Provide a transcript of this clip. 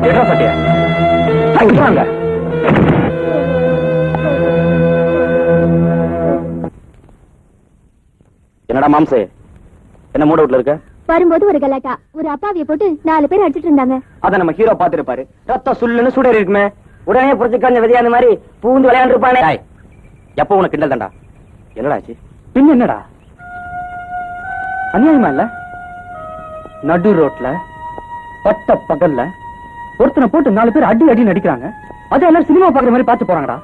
என்ன சட்டியா என்னடா மாம்சே, என்ன மூட வீட்டுல இருக்க? வரும்போது ஒரு கலாட்டா, ஒரு அப்பாவிய போட்டு 4 பேர் அடிச்சிட்டு இருந்தாங்க. அத நம்ம ஹீரோ பாத்துருப்பாரு. ரத்தம் சுல்லுன்னு சுடர் இருக்குமே, உடனே புரிச்சுக்காஞ்ச விதையா அந்த மாதிரி பூந்து விளையாண்டு இருப்பானே. எப்ப உனக்கு கிண்டல் தாண்டா? என்னடா ஆச்சு? பின்ன என்னடா அநியாயமா இல்ல? நடு ரோட்ல பட்ட பகல்ல ஒருத்தனை போட்டு 4 பேர் அடி அடி நடிக்கிறாங்க. அதை எல்லாரும் சினிமா பாக்குற மாதிரி பாத்து போறாங்கடா.